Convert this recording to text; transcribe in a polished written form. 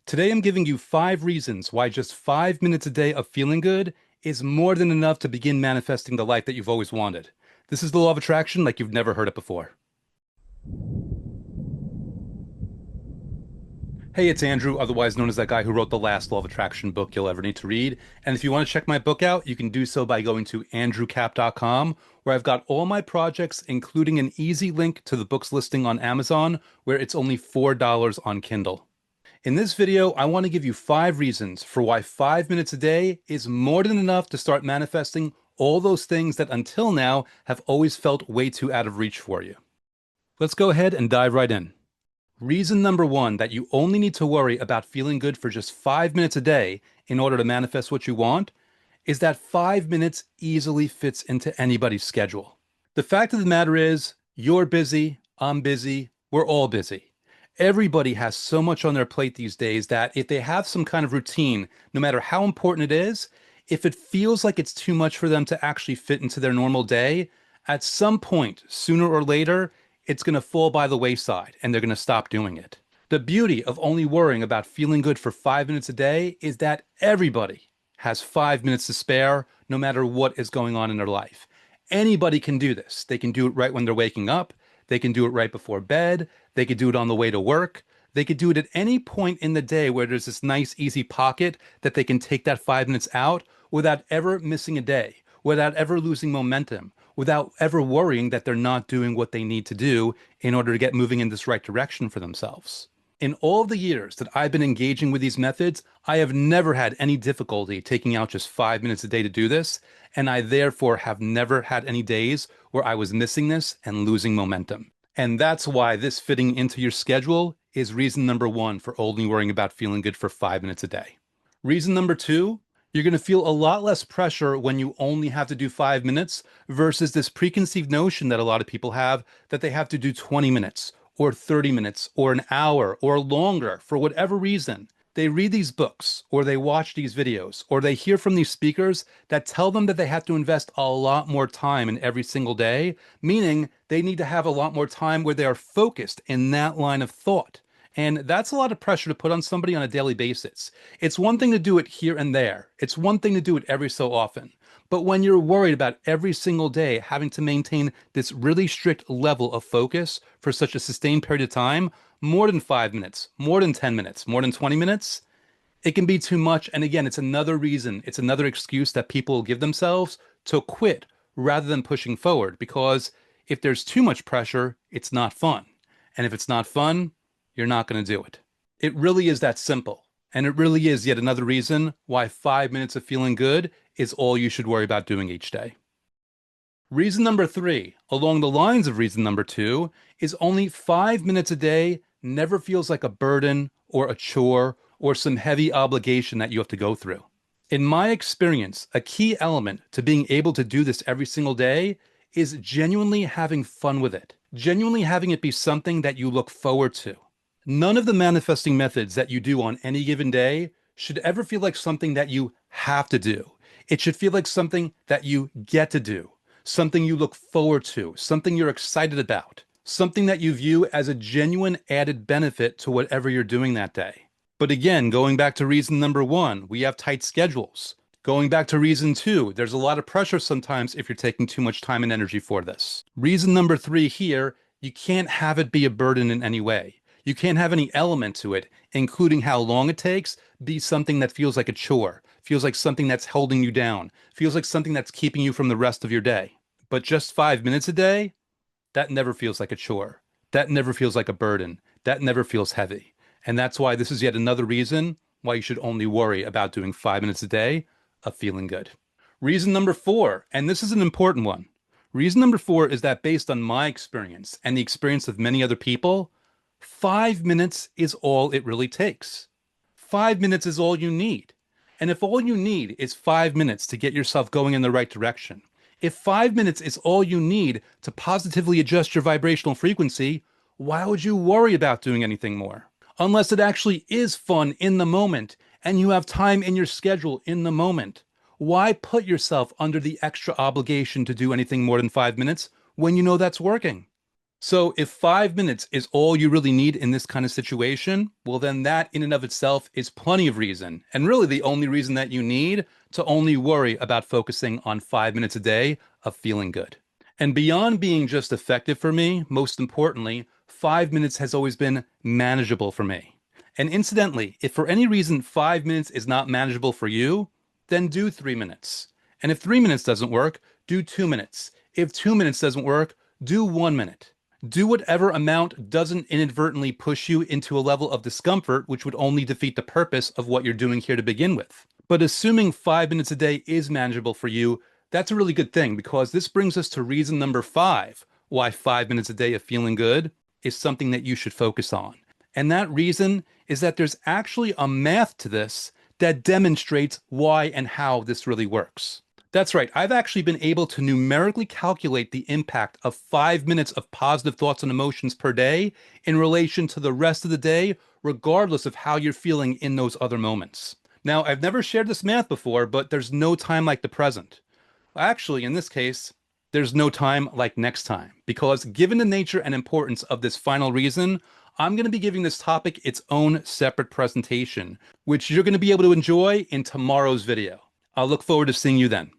Today, I'm giving you 5 reasons why just 5 minutes a day of feeling good is more than enough to begin manifesting the life that you've always wanted. This is the law of attraction like you've never heard it before. Hey, it's Andrew, otherwise known as that guy who wrote the last law of attraction book you'll ever need to read. And if you want to check my book out, you can do so by going to andrewcap.com, where I've got all my projects, including an easy link to the book's listing on Amazon, where it's only $4 on Kindle. In this video, I want to give you 5 reasons for why 5 minutes a day is more than enough to start manifesting all those things that until now have always felt way too out of reach for you. Let's go ahead and dive right in. Reason number 1 that you only need to worry about feeling good for just 5 minutes a day in order to manifest what you want is that 5 minutes easily fits into anybody's schedule. The fact of the matter is, you're busy, I'm busy, we're all busy. Everybody has so much on their plate these days that if they have some kind of routine, no matter how important it is, if it feels like it's too much for them to actually fit into their normal day, at some point, sooner or later, it's going to fall by the wayside and they're going to stop doing it. The beauty of only worrying about feeling good for 5 minutes a day is that everybody has 5 minutes to spare, no matter what is going on in their life. Anybody can do this. They can do it right when they're waking up. They can do it right before bed. They could do it on the way to work. They could do it at any point in the day where there's this nice, easy pocket that they can take that 5 minutes out without ever missing a day, without ever losing momentum, without ever worrying that they're not doing what they need to do in order to get moving in this right direction for themselves. In all the years that I've been engaging with these methods, I have never had any difficulty taking out just 5 minutes a day to do this, and I therefore have never had any days where I was missing this and losing momentum. And that's why this fitting into your schedule is reason number 1 for only worrying about feeling good for 5 minutes a day. Reason number 2, you're going to feel a lot less pressure when you only have to do 5 minutes versus this preconceived notion that a lot of people have that they have to do 20 minutes or 30 minutes or an hour or longer for whatever reason. They read these books or they watch these videos or they hear from these speakers that tell them that they have to invest a lot more time in every single day, meaning they need to have a lot more time where they are focused in that line of thought. And that's a lot of pressure to put on somebody on a daily basis. It's one thing to do it here and there. It's one thing to do it every so often. But when you're worried about every single day having to maintain this really strict level of focus for such a sustained period of time, more than 5 minutes, more than 10 minutes, more than 20 minutes, it can be too much. And again, it's another reason, it's another excuse that people will give themselves to quit rather than pushing forward. Because if there's too much pressure, it's not fun. And if it's not fun, you're not going to do it. It really is that simple. And it really is yet another reason why 5 minutes of feeling good is all you should worry about doing each day. Reason number 3, along the lines of reason number 2, is only 5 minutes a day never feels like a burden or a chore or some heavy obligation that you have to go through. In my experience, a key element to being able to do this every single day is genuinely having fun with it, genuinely having it be something that you look forward to. None of the manifesting methods that you do on any given day should ever feel like something that you have to do. It should feel like something that you get to do, something you look forward to, something you're excited about, something that you view as a genuine added benefit to whatever you're doing that day. But again, going back to reason number 1, we have tight schedules. Going back to reason 2, there's a lot of pressure sometimes if you're taking too much time and energy for this. Reason number 3 here, you can't have it be a burden in any way. You can't have any element to it, including how long it takes, be something that feels like a chore, feels like something that's holding you down, feels like something that's keeping you from the rest of your day. But just 5 minutes a day, that never feels like a chore. That never feels like a burden. That never feels heavy. And that's why this is yet another reason why you should only worry about doing 5 minutes a day of feeling good. Reason number 4, and this is an important one. Reason number 4 is that based on my experience and the experience of many other people, 5 minutes is all it really takes. 5 minutes is all you need. And if all you need is 5 minutes to get yourself going in the right direction, if 5 minutes is all you need to positively adjust your vibrational frequency, why would you worry about doing anything more? Unless it actually is fun in the moment and you have time in your schedule in the moment. Why put yourself under the extra obligation to do anything more than 5 minutes when you know that's working? So if 5 minutes is all you really need in this kind of situation, well, then that in and of itself is plenty of reason. And really the only reason that you need to only worry about focusing on 5 minutes a day of feeling good. And beyond being just effective for me, most importantly, 5 minutes has always been manageable for me. And incidentally, if for any reason 5 minutes is not manageable for you, then do 3 minutes. And if 3 minutes doesn't work, do 2 minutes. If 2 minutes doesn't work, do 1 minute. Do whatever amount doesn't inadvertently push you into a level of discomfort, which would only defeat the purpose of what you're doing here to begin with. But assuming 5 minutes a day is manageable for you, that's a really good thing because this brings us to reason number 5 why 5 minutes a day of feeling good is something that you should focus on. And that reason is that there's actually a math to this that demonstrates why and how this really works. That's right. I've actually been able to numerically calculate the impact of 5 minutes of positive thoughts and emotions per day in relation to the rest of the day, regardless of how you're feeling in those other moments. Now, I've never shared this math before, but there's no time like the present. Actually, in this case, there's no time like next time, because given the nature and importance of this final reason, I'm going to be giving this topic its own separate presentation, which you're going to be able to enjoy in tomorrow's video. I'll look forward to seeing you then.